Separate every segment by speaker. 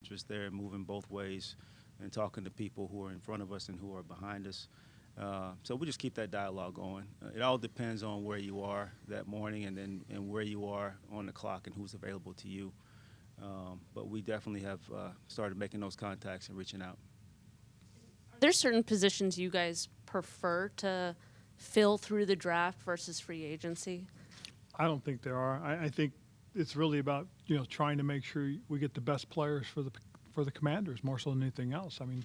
Speaker 1: interest there in moving both ways and talking to people who are in front of us and who are behind us. So we just keep that dialogue going. It all depends on where you are that morning and where you are on the clock and who's available to you. But we definitely have started making those contacts and reaching out.
Speaker 2: Are there certain positions you guys prefer to fill through the draft versus free agency?
Speaker 3: I don't think there are. I think it's really about trying to make sure we get the best players for the Commanders more so than anything else. I mean,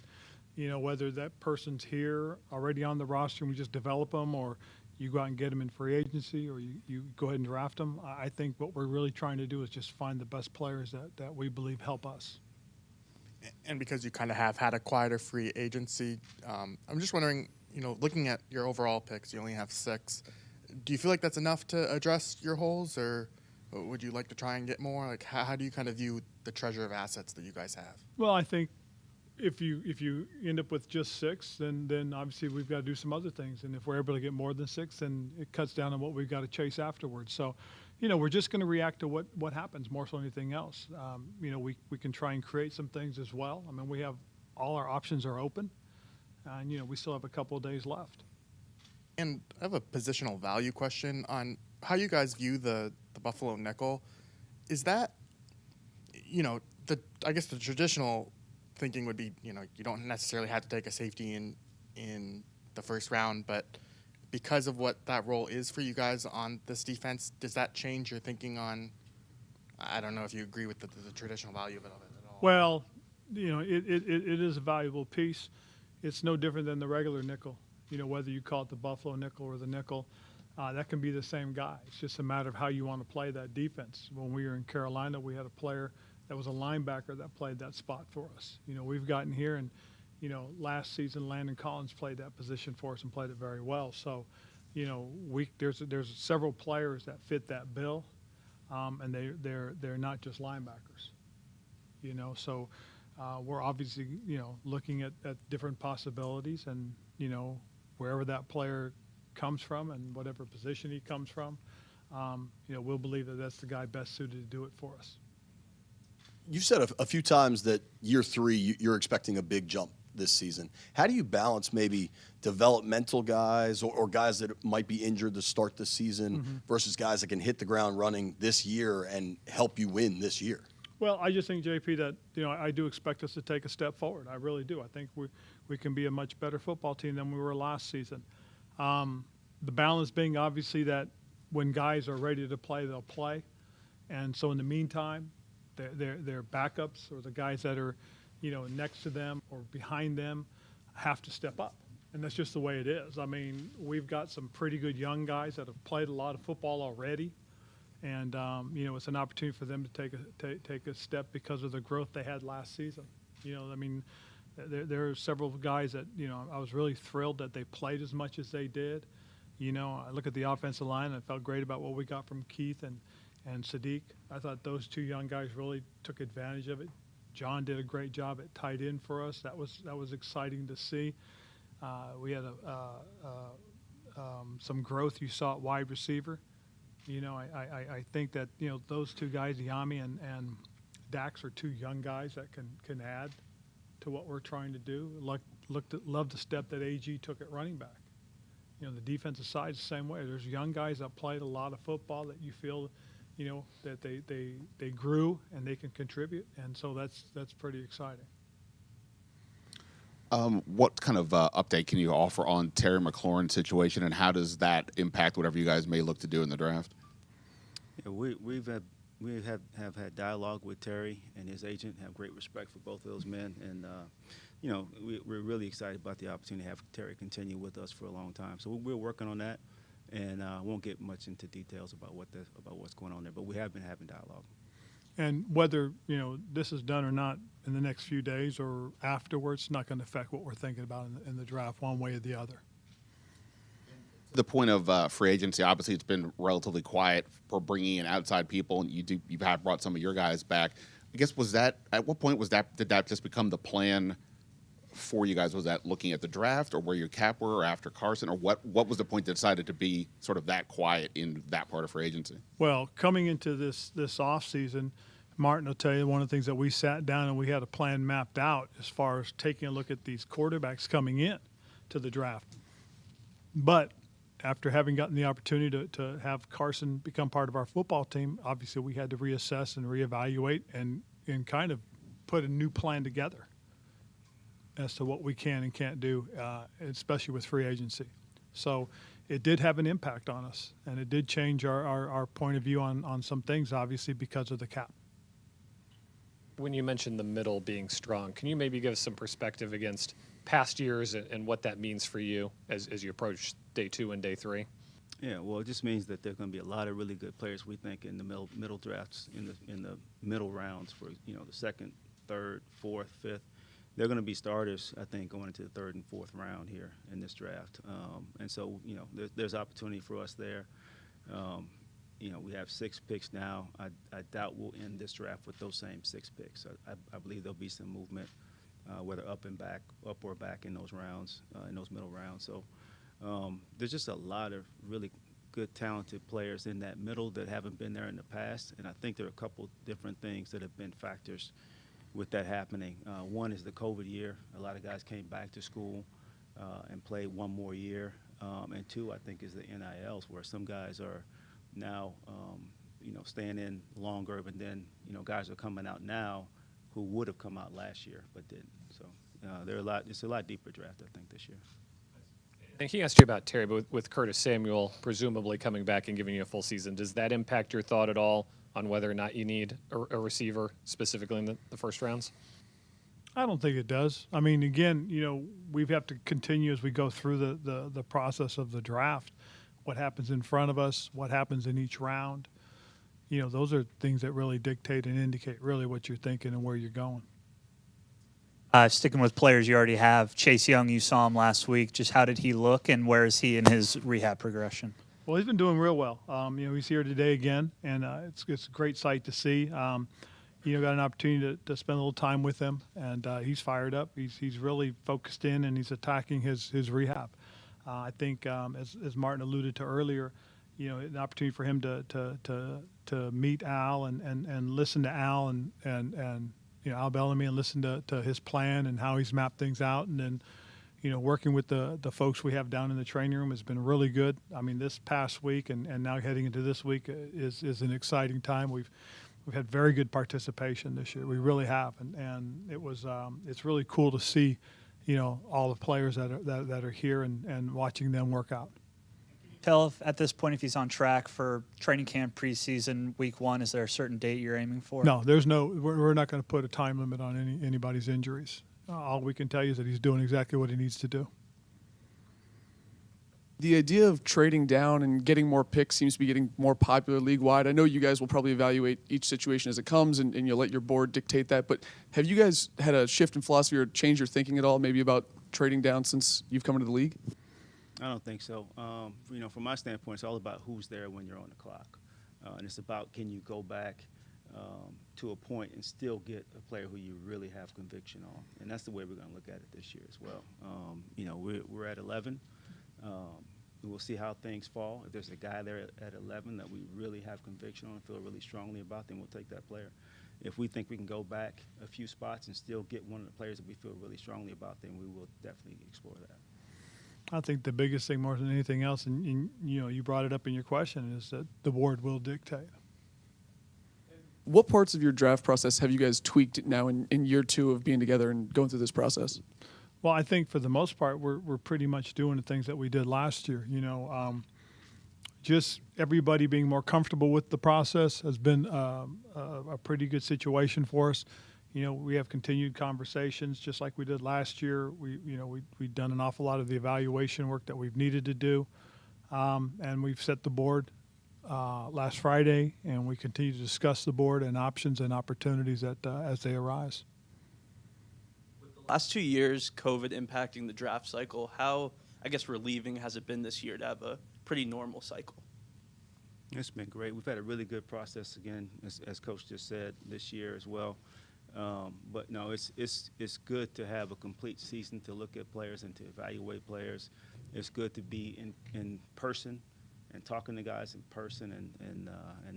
Speaker 3: whether that person's here already on the roster and we just develop them, or you go out and get them in free agency, or you go ahead and draft them. I think what we're really trying to do is just find the best players that we believe help us.
Speaker 4: And because you kind of have had a quieter free agency, I'm just wondering, looking at your overall picks, you only have 6. Do you feel like that's enough to address your holes, or would you like to try and get more? Like, how do you kind of view the treasure of assets that you guys have?
Speaker 3: Well, I think if you end up with just 6, then obviously we've got to do some other things. And if we're able to get more than 6, then it cuts down on what we've got to chase afterwards. So, we're just going to react to what happens more so than anything else. We can try and create some things as well. I mean, we have all our options are open, and we still have a couple of days left.
Speaker 4: And I have a positional value question on how you guys view the Buffalo nickel. Is that, I guess the traditional thinking would be, you don't necessarily have to take a safety in the first round, but because of what that role is for you guys on this defense, does that change your thinking on, I don't know if you agree with the traditional value of it at all?
Speaker 3: Well, it is a valuable piece. It's no different than the regular nickel. Whether you call it the Buffalo nickel or the nickel, that can be the same guy. It's just a matter of how you want to play that defense. When we were in Carolina, we had a player that was a linebacker that played that spot for us. We've gotten here, and last season Landon Collins played that position for us and played it very well. So, there's several players that fit that bill, and they're not just linebackers. So we're obviously looking at different possibilities, and wherever that player comes from and whatever position he comes from, we'll believe that that's the guy best suited to do it for us.
Speaker 5: You've said a few times that year 3 you're expecting a big jump this season. How do you balance maybe developmental guys or guys that might be injured to start the season versus guys that can hit the ground running this year and help you win this year?
Speaker 3: Well, I just think, JP, that I do expect us to take a step forward. I really do. I think we can be a much better football team than we were last season. The balance being obviously that when guys are ready to play, they'll play, and so in the meantime, their backups or the guys that are next to them or behind them have to step up, and that's just the way it is. I mean, we've got some pretty good young guys that have played a lot of football already. And, it's an opportunity for them to take a step because of the growth they had last season. There are several guys that, I was really thrilled that they played as much as they did. I look at the offensive line, and I felt great about what we got from Keith and Sadiq. I thought those 2 young guys really took advantage of it. John did a great job at tight end for us. That was exciting to see. We had some growth you saw at wide receiver. I think that, those 2 guys, Yami and Dax, are 2 young guys that can add to what we're trying to do. Loved the step that AG took at running back. The defensive side is the same way. There's young guys that played a lot of football that you feel, that they grew and they can contribute. And so that's pretty exciting.
Speaker 6: What kind of update can you offer on Terry McLaurin's situation, and how does that impact whatever you guys may look to do in the draft?
Speaker 1: Yeah, we have had dialogue with Terry and his agent. Have great respect for both of those men, and we're really excited about the opportunity to have Terry continue with us for a long time. So we're working on that, and won't get much into details about what's going on there. But we have been having dialogue.
Speaker 3: And whether this is done or not in the next few days or afterwards, it's not going to affect what we're thinking about in the draft one way or the other.
Speaker 6: The point of free agency, obviously, it's been relatively quiet for bringing in outside people, and you have brought some of your guys back. I guess at what point did that just become the plan for you guys? Was that looking at the draft, or where your cap were, or after Carson, or what was the point that decided to be sort of that quiet in that part of free agency?
Speaker 3: Well, coming into this off season, Martin will tell you one of the things that we sat down and we had a plan mapped out as far as taking a look at these quarterbacks coming in to the draft. But after having gotten the opportunity to have Carson become part of our football team, obviously we had to reassess and reevaluate and kind of put a new plan together as to what we can and can't do, especially with free agency. So it did have an impact on us, and it did change our point of view on some things, obviously, because of the cap.
Speaker 7: When you mentioned the middle being strong, can you maybe give us some perspective against past years and what that means for you as you approach day 2 and day 3?
Speaker 1: Yeah, well, it just means that there are going to be a lot of really good players, we think, in the middle drafts, in the middle rounds for, you know, the second, third, fourth, fifth. They're going to be starters, I think, going into the third and fourth round here in this draft. And so, you know, there's opportunity for us there. You know, we have 6 picks now. I doubt we'll end this draft with those same 6 picks. I believe there'll be some movement, whether up or back in those rounds, in those middle rounds. So there's just a lot of really good, talented players in that middle that haven't been there in the past. And I think there are a couple different things that have been factors with that happening. One is the COVID year. A lot of guys came back to school and played one more year. And 2, I think, is the NILs, where some guys are now, you know, staying in longer, but then, you know, guys are coming out now who would have come out last year but didn't. So it's a lot deeper draft, I think, this year.
Speaker 7: And he asked you about Terry, but with Curtis Samuel presumably coming back and giving you a full season, does that impact your thought at all on whether or not you need a receiver specifically in the first rounds?
Speaker 3: I don't think it does. I mean, again, you know, we have to continue as we go through the process of the draft. What happens in front of us, what happens in each round. You know, those are things that really dictate and indicate really what you're thinking and where you're going.
Speaker 8: Sticking with players you already have, Chase Young, you saw him last week. Just how did he look, and where is he in his rehab progression?
Speaker 3: Well, he's been doing real well. You know, he's here today again, and it's a great sight to see. You know, got an opportunity to spend a little time with him, and he's fired up. He's really focused in, and he's attacking his rehab. I think, as Martin alluded to earlier, you know, an opportunity for him to meet Al and listen to Al and you know, Al Bellamy, and listen to his plan and how he's mapped things out, and then, you know, working with the folks we have down in the training room has been really good. I mean, this past week and now heading into this week is an exciting time. We've had very good participation this year. We really have, and it was it's really cool to see, you know, all the players that are here and watching them work out.
Speaker 8: Tell if, at this point, if he's on track for training camp preseason week 1. Is there a certain date you're aiming for?
Speaker 3: No, there's no. We're not going to put a time limit on anybody's injuries. All we can tell you is that he's doing exactly what he needs to do.
Speaker 9: The idea of trading down and getting more picks seems to be getting more popular league-wide. I know you guys will probably evaluate each situation as it comes, and you'll let your board dictate that. But have you guys had a shift in philosophy or change your thinking at all, maybe about trading down since you've come into the league?
Speaker 1: I don't think so. You know, from my standpoint, it's all about who's there when you're on the clock. And it's about, can you go back to a point and still get a player who you really have conviction on. And that's the way we're going to look at it this year as well. You know, we're at 11. We'll see how things fall. If there's a guy there at 11 that we really have conviction on and feel really strongly about, then we'll take that player. If we think we can go back a few spots and still get one of the players that we feel really strongly about, then we will definitely explore that.
Speaker 3: I think the biggest thing more than anything else, and you know, you brought it up in your question, is that the board will dictate.
Speaker 9: What parts of your draft process have you guys tweaked now in year 2 of being together and going through this process?
Speaker 3: Well, I think for the most part, we're pretty much doing the things that we did last year. You know, just everybody being more comfortable with the process has been a pretty good situation for us. You know, we have continued conversations just like we did last year. We've done an awful lot of the evaluation work that we've needed to do, and we've set the board last Friday, and we continue to discuss the board and options and opportunities that as they arise.
Speaker 10: Last 2 years, COVID impacting the draft cycle, how, I guess, relieving has it been this year to have a pretty normal cycle?
Speaker 1: It's been great. We've had a really good process again, as Coach just said, this year as well. But no, it's good to have a complete season to look at players and to evaluate players. It's good to be in person and talking to guys in person and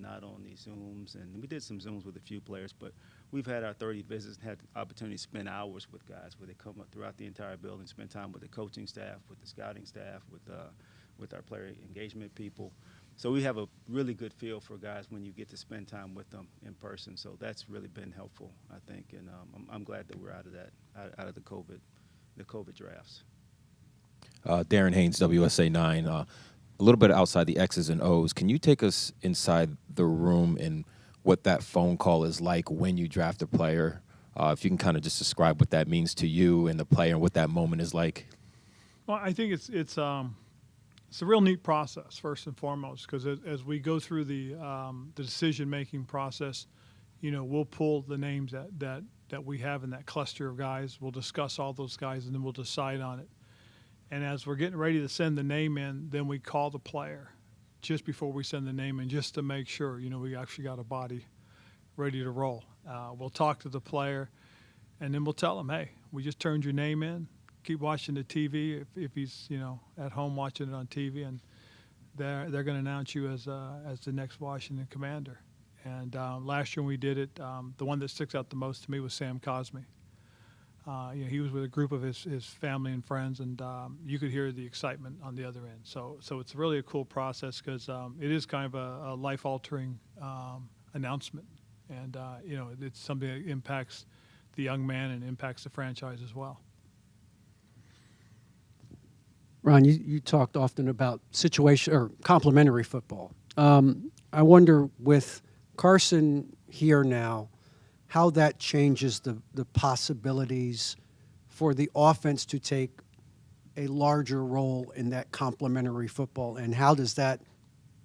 Speaker 1: not on these Zooms. And we did some Zooms with a few players, but we've had our 30 visits and had the opportunity to spend hours with guys where they come up throughout the entire building, spend time with the coaching staff, with the scouting staff, with our player engagement people. So we have a really good feel for guys when you get to spend time with them in person. So that's really been helpful, I think, and I'm glad that we're out of that, out of the COVID drafts.
Speaker 11: Darren Haynes, WSA 9. A little bit outside the X's and O's. Can you take us inside the room and what that phone call is like when you draft a player? If you can kind of just describe what that means to you and the player and what that moment is like.
Speaker 3: Well, I think it's a real neat process, first and foremost, because as we go through the decision-making process, we'll pull the names that we have in that cluster of guys. We'll discuss all those guys, and then we'll decide on it. And as we're getting ready to send the name in, then we call the player just before we send the name in, just to make sure, we actually got a body ready to roll. We'll talk to the player, and then we'll tell him, hey, we just turned your name in. Keep watching the TV if he's at home watching it on TV, and they're going to announce you as the next Washington Commander. And last year when we did it, the one that sticks out the most to me was Sam Cosme. He was with a group of his family and friends, and you could hear the excitement on the other end. So it's really a cool process because it is kind of a life-altering announcement, and it's something that impacts the young man and impacts the franchise as well.
Speaker 12: Ron, you talked often about situation or complementary football. I wonder with Carson here now, how that changes the possibilities for the offense to take a larger role in that complementary football, and how does that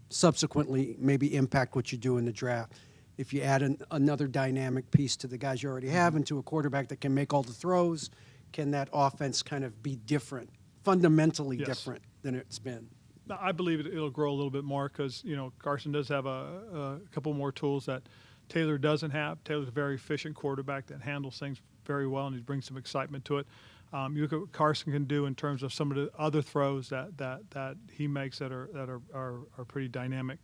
Speaker 12: subsequently maybe impact what you do in the draft? If you add another dynamic piece to the guys you already have and to a quarterback that can make all the throws, can that offense kind of be different, fundamentally different than it's been?
Speaker 3: I believe it'll grow a little bit more because, Carson does have a couple more tools that Taylor doesn't have. Taylor's a very efficient quarterback that handles things very well, and he brings some excitement to it. You look at what Carson can do in terms of some of the other throws that he makes that are pretty dynamic.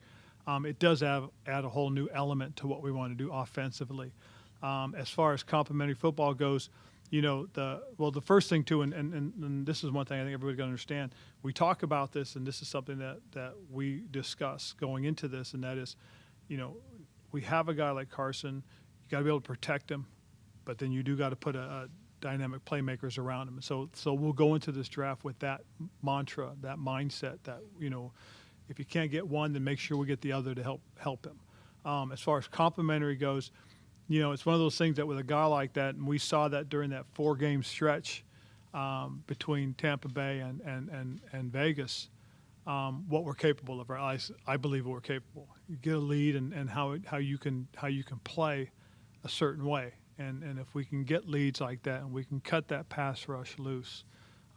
Speaker 3: It does add a whole new element to what we want to do offensively. As far as complementary football goes, the first thing too, and this is one thing I think everybody's going to understand. We talk about this, and this is something that we discuss going into this, and that is, we have a guy like Carson. You got to be able to protect him, but then you do got to put a dynamic playmakers around him. So we'll go into this draft with that mantra, that mindset that, if you can't get one, then make sure we get the other to help him. As far as complimentary goes, it's one of those things that with a guy like that, and we saw that during that 4-game stretch between Tampa Bay and Vegas, what we're capable of. I believe we're capable. You get a lead and how you can play a certain way. And if we can get leads like that and we can cut that pass rush loose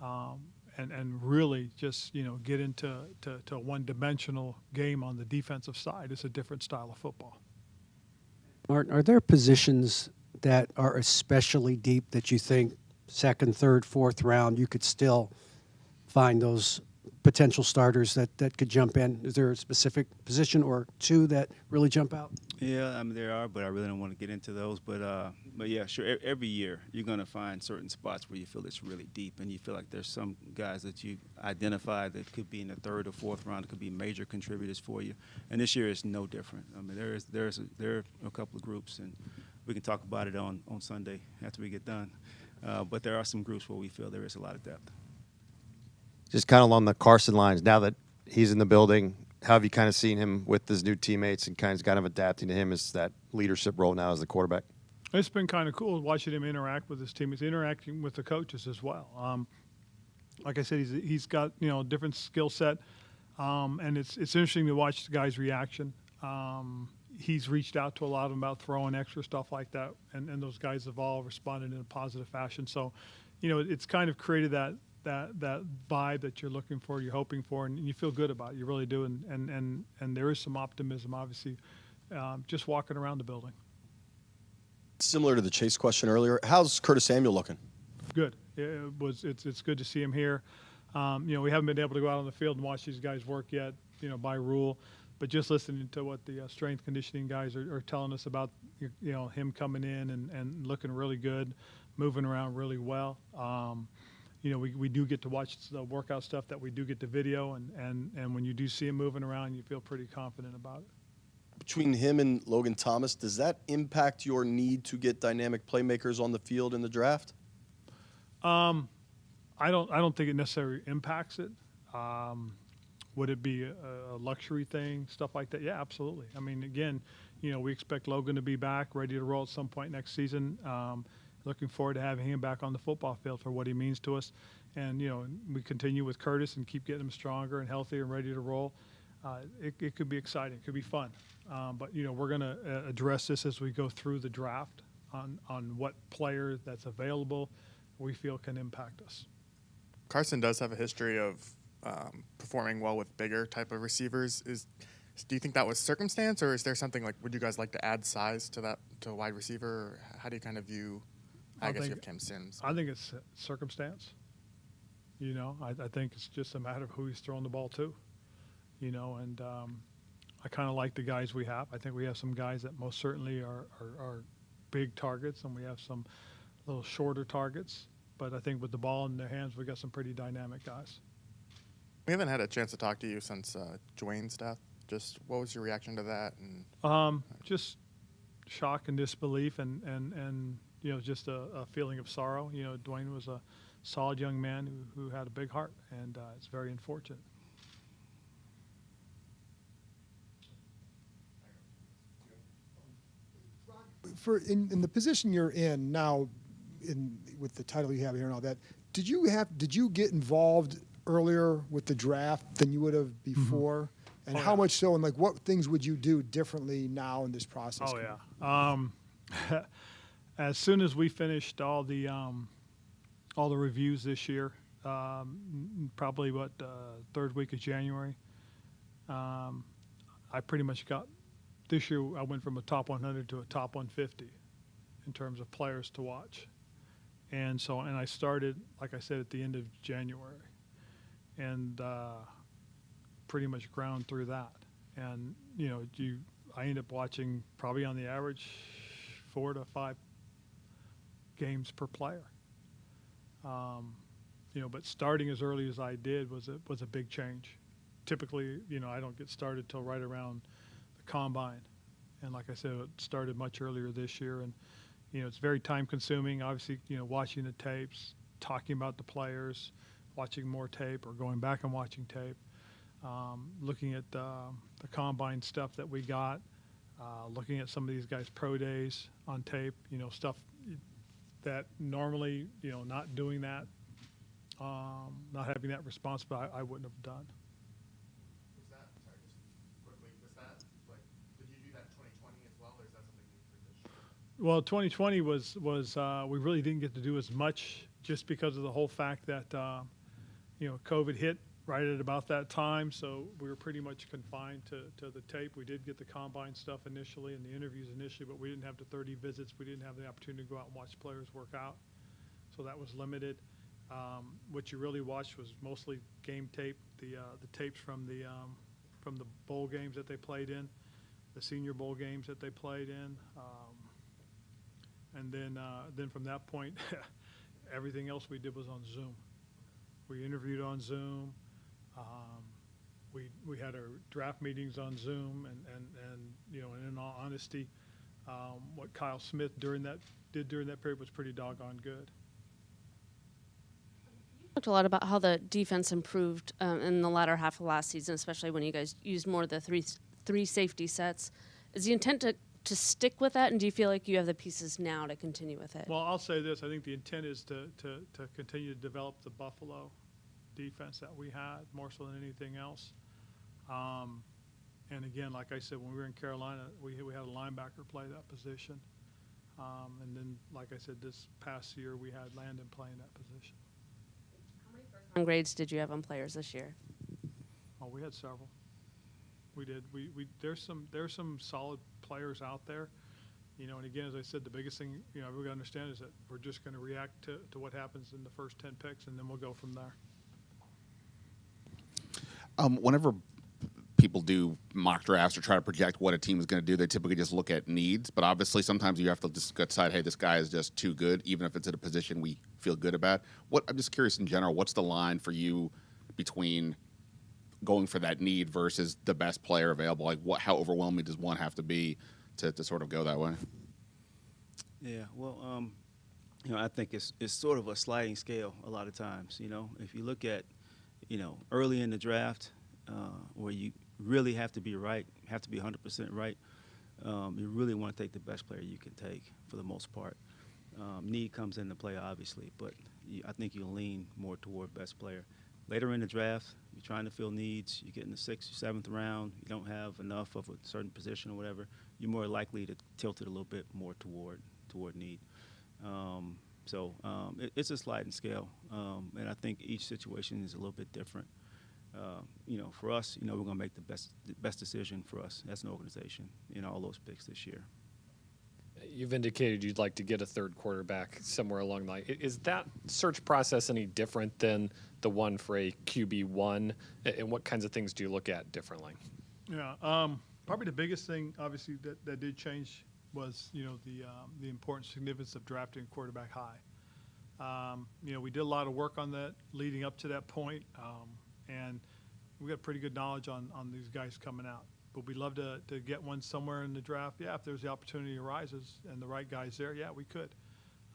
Speaker 3: and really just, get into a one-dimensional game on the defensive side, it's a different style of football.
Speaker 12: Martin, are there positions that are especially deep that you think second, third, fourth round you could still find those potential starters that could jump in? Is there a specific position or two that really jump out?
Speaker 1: Yeah, there are, but I really don't want to get into those. But yeah, sure. Every year you're going to find certain spots where you feel it's really deep, and you feel like there's some guys that you identify that could be in the third or fourth round, that could be major contributors for you. And this year is no different. There are a couple of groups, and we can talk about it on Sunday after we get done. But there are some groups where we feel there is a lot of depth.
Speaker 13: Just kind of along the Carson lines, now that he's in the building, how have you kind of seen him with his new teammates and kind of adapting to him as that leadership role now as the quarterback?
Speaker 3: It's been kind of cool watching him interact with his teammates, interacting with the coaches as well. Like I said, he's got a different skill set, and it's interesting to watch the guy's reaction. He's reached out to a lot of them about throwing extra stuff like that, and those guys have all responded in a positive fashion. So, it's kind of created that vibe that you're looking for, you're hoping for, and you feel good about it. You really do, and there is some optimism, obviously, just walking around the building.
Speaker 5: Similar to the Chase question earlier, how's Curtis Samuel looking?
Speaker 3: Good. It's good to see him here. We haven't been able to go out on the field and watch these guys work yet. by rule. But just listening to what the strength conditioning guys are telling us about, him coming in and looking really good, moving around really well. We do get to watch the workout stuff that we do get to video, and when you do see him moving around, you feel pretty confident about it.
Speaker 5: Between him and Logan Thomas, does that impact your need to get dynamic playmakers on the field in the draft?
Speaker 3: I don't think it necessarily impacts it. Would it be a luxury thing, stuff like that? Yeah, absolutely. I mean, again, we expect Logan to be back, ready to roll at some point next season. Looking forward to having him back on the football field for what he means to us. And, we continue with Curtis and keep getting him stronger and healthier and ready to roll. It could be exciting. It could be fun. But, we're going to address this as we go through the draft on what player that's available we feel can impact us.
Speaker 4: Carson does have a history of performing well with bigger type of receivers. Do you think that was circumstance, or is there something like, would you guys like to add size to a wide receiver? Or how do you kind of view, I guess you have Kim Sims.
Speaker 3: I think it's circumstance. I think it's just a matter of who he's throwing the ball to, and I kind of like the guys we have. I think we have some guys that most certainly are big targets, and we have some little shorter targets. But I think with the ball in their hands, we got some pretty dynamic guys.
Speaker 4: We haven't had a chance to talk to you since Dwayne's death. Just what was your reaction to that? And
Speaker 3: just shock and disbelief, and just a feeling of sorrow. Dwayne was a solid young man who had a big heart, and it's very unfortunate.
Speaker 14: In the position you're in now, with the title you have here and all that, did you get involved earlier with the draft than you would have before? And how much so, and what things would you do differently now in this process?
Speaker 3: Oh yeah. As soon as we finished all the reviews this year, probably third week of January, I pretty much got. This year, I went from a top 100 to a top 150 in terms of players to watch. And I started, like I said, at the end of January, and pretty much ground through that. And, I ended up watching probably on the average 4 to 5 games per player. But starting as early as I did was a big change. Typically, I don't get started till right around combine, and like I said, it started much earlier this year, and it's very time consuming, obviously, watching the tapes, talking about the players, watching more tape or going back and watching tape, looking at the combine stuff that we got, looking at some of these guys' pro days on tape, stuff that normally, not doing that, not having that responsibility, I wouldn't have done. Well, 2020 was we really didn't get to do as much just because of the whole fact that COVID hit right at about that time, so we were pretty much confined to the tape. We did get the combine stuff initially and the interviews initially, but we didn't have the 30 visits. We didn't have the opportunity to go out and watch players work out, so that was limited. What you really watched was mostly game tape, the tapes from the bowl games that they played in, the Senior Bowl games that they played in. And then from that point, everything else we did was on Zoom. We interviewed on Zoom. We had our draft meetings on Zoom, and in all honesty, what Kyle Smith did during that period was pretty doggone good.
Speaker 2: You talked a lot about how the defense improved in the latter half of last season, especially when you guys used more of the three safety sets. Is the intent to stick with that, and do you feel like you have the pieces now to continue with it?
Speaker 3: Well, I'll say this. I think the intent is to continue to develop the Buffalo defense that we had, more so than anything else. And again, like I said, when we were in Carolina, we had a linebacker play that position. And then, like I said, this past year, we had Landon playing that position.
Speaker 2: How many first-round grades did you have on players this year?
Speaker 3: Oh, we had several. We did. There's some solid players out there, and again, as I said, the biggest thing everybody understand is that we're just going to react to what happens in the first 10 picks, and then we'll go from there.
Speaker 6: Whenever people do mock drafts or try to project what a team is going to do, they typically just look at needs. But obviously, sometimes you have to just decide, hey, this guy is just too good, even if it's at a position we feel good about. I'm just curious in general, what's the line for you between going for that need versus the best player available? Like, how overwhelming does one have to be to sort of go that way?
Speaker 1: Yeah, well, I think it's sort of a sliding scale a lot of times. If you look at, early in the draft, where you really have to be right, have to be 100% right, you really want to take the best player you can take for the most part. Need comes into play, obviously, but I think you lean more toward best player. Later in the draft, you're trying to fill needs. You get in the 6th or 7th round. You don't have enough of a certain position or whatever. You're more likely to tilt it a little bit more toward need. It's a sliding scale, and I think each situation is a little bit different. For us, we're going to make the best decision for us as an organization in all those picks this year.
Speaker 7: You've indicated you'd like to get a third quarterback somewhere along the line. Is that search process any different than the one for a QB1? And what kinds of things do you look at differently?
Speaker 3: Yeah, probably the biggest thing, obviously, that did change was, the important significance of drafting a quarterback high. We did a lot of work on that leading up to that point, and we got pretty good knowledge on these guys coming out. But we'd love to get one somewhere in the draft. Yeah, if there's the opportunity arises and the right guy's there, yeah, we could.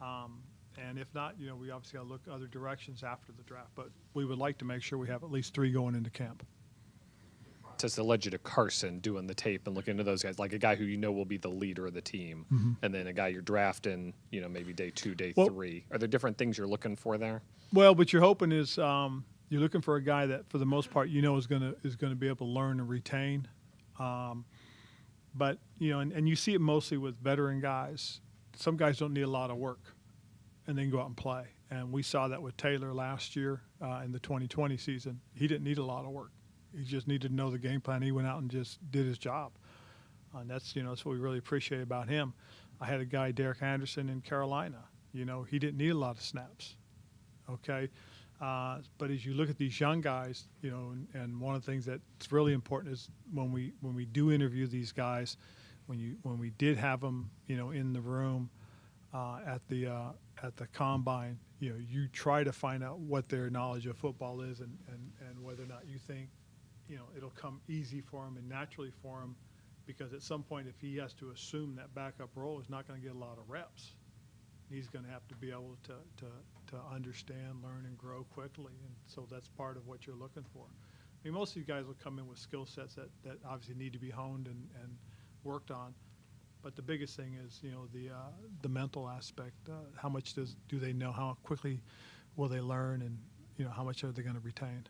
Speaker 3: And if not, we obviously got to look other directions after the draft. But we would like to make sure we have at least 3 going into camp.
Speaker 7: Just led you to Carson doing the tape and looking into those guys, like a guy who will be the leader of the team, and then a guy you're drafting, maybe day 2, day 3. Are there different things you're looking for there?
Speaker 3: Well, what you're hoping is you're looking for a guy that, for the most part, is going to be able to learn and retain. But and you see it mostly with veteran guys. Some guys don't need a lot of work, and then go out and play. And we saw that with Taylor last year in the 2020 season. He didn't need a lot of work. He just needed to know the game plan. He went out and just did his job. And that's what we really appreciate about him. I had a guy, Derek Anderson, in Carolina. He didn't need a lot of snaps. Okay. But as you look at these young guys, and one of the things that's really important is when we do interview these guys, when we did have them, in the room at the combine, you try to find out what their knowledge of football is, and whether or not you think, it'll come easy for him and naturally for him, because at some point, if he has to assume that backup role, he's not going to get a lot of reps. He's going to have to be able to understand, learn, and grow quickly. And so that's part of what you're looking for. I mean, most of these guys will come in with skill sets that obviously need to be honed and worked on. But the biggest thing is, the mental aspect. How much do they know? How quickly will they learn? And, how much are they going to retain?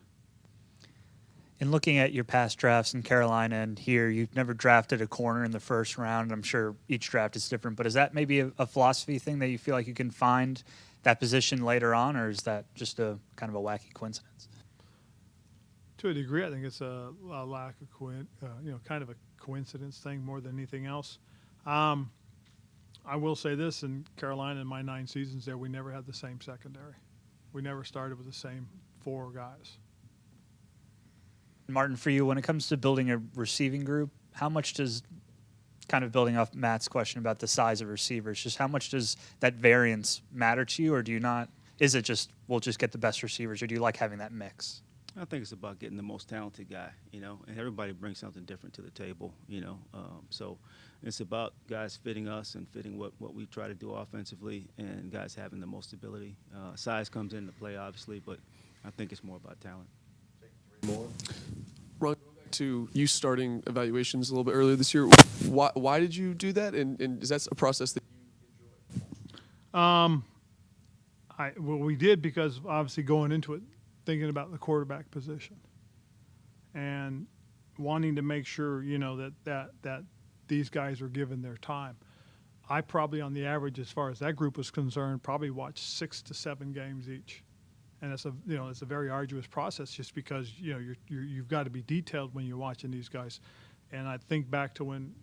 Speaker 8: In looking at your past drafts in Carolina and here, you've never drafted a corner in the first round, and I'm sure each draft is different, but is that maybe a philosophy thing that you feel like you can find that position later on, or is that just a kind of a wacky coincidence?
Speaker 3: To a degree, I think it's a lack of kind of a coincidence thing more than anything else. I will say this: in Carolina, in my 9 seasons there, we never had the same secondary. We never started with the same 4 guys.
Speaker 8: Martin, for you, when it comes to building a receiving group, how much does, kind of building off Matt's question about the size of receivers, just how much does that variance matter to you, or do you not? Is it just, we'll just get the best receivers, or do you like having that mix?
Speaker 1: I think it's about getting the most talented guy, and everybody brings something different to the table, So it's about guys fitting us and fitting what we try to do offensively, and guys having the most ability. Size comes into play, obviously, but I think it's more about talent.
Speaker 5: More.
Speaker 9: Ron, going back to you starting evaluations a little bit earlier this year, why did you do that? And is that a process that you enjoy?
Speaker 3: Well, we did because obviously going into it, thinking about the quarterback position and wanting to make sure, that these guys are given their time. I probably, on the average, as far as that group was concerned, probably watched 6 to 7 games each. And it's a very arduous process, just because you've got to be detailed when you're watching these guys. And I think back to when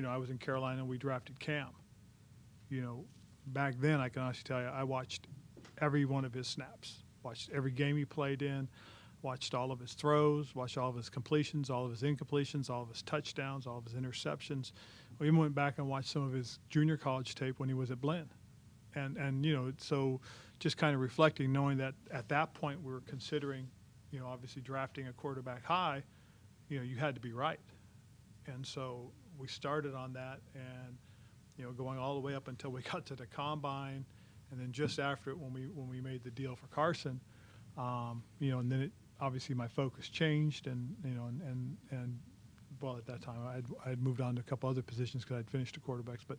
Speaker 3: I was in Carolina and we drafted Cam. Back then, I can honestly tell you, I watched every one of his snaps, watched every game he played in. watched all of his throws, watched all of his completions, all of his incompletions, all of his touchdowns, all of his interceptions. We even went back and watched some of his junior college tape when he was at Blinn. And you know, so just kind of reflecting, knowing that at that point we were considering, you know, obviously drafting a quarterback high, you know, you had to be right. And so we started on that and, you know, going all the way up until we got to the combine. And then just after it, when we made the deal for Carson, you know, and then it, obviously my focus changed, and you know, and well, at that time I had moved on to a couple other positions because I'd finished the quarterbacks, but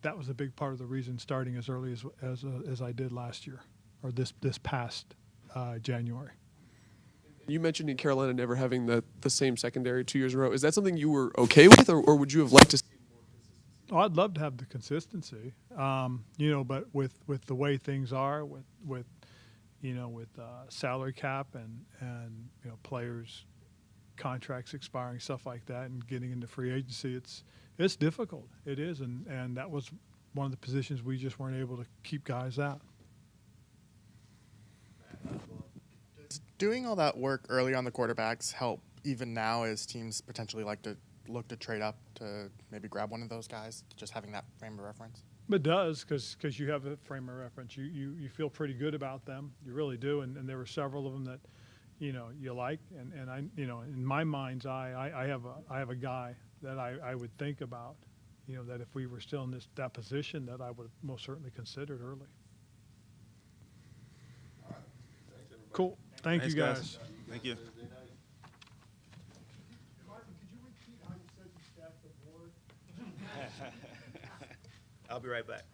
Speaker 3: that was a big part of the reason starting as early as I did last year, or this past January.
Speaker 9: You mentioned in Carolina never having the same secondary 2 years in a row. Is that something you were okay with, or would you have liked to see more consistency?
Speaker 3: Oh, I'd love to have the consistency, you know, but with the way things are, with you know, with salary cap and you know, players' contracts expiring, stuff like that, and getting into free agency, it's difficult. It is, and that was one of the positions we just weren't able to keep guys out.
Speaker 4: Does doing all that work early on the quarterbacks help even now as teams potentially like to look to trade up to maybe grab one of those guys, just having that frame of reference?
Speaker 3: It does, because you have a frame of reference. You feel pretty good about them. You really do. And there were several of them that, you know, you like. And I, you know, in my mind's eye, I have a guy that I would think about, you know, that if we were still in that position, that I would have most certainly considered early. Cool. Thank
Speaker 1: Thanks,
Speaker 3: you, guys.
Speaker 1: Thank you.
Speaker 14: Martin, could you repeat how you said you stacked the board?
Speaker 1: I'll be right back.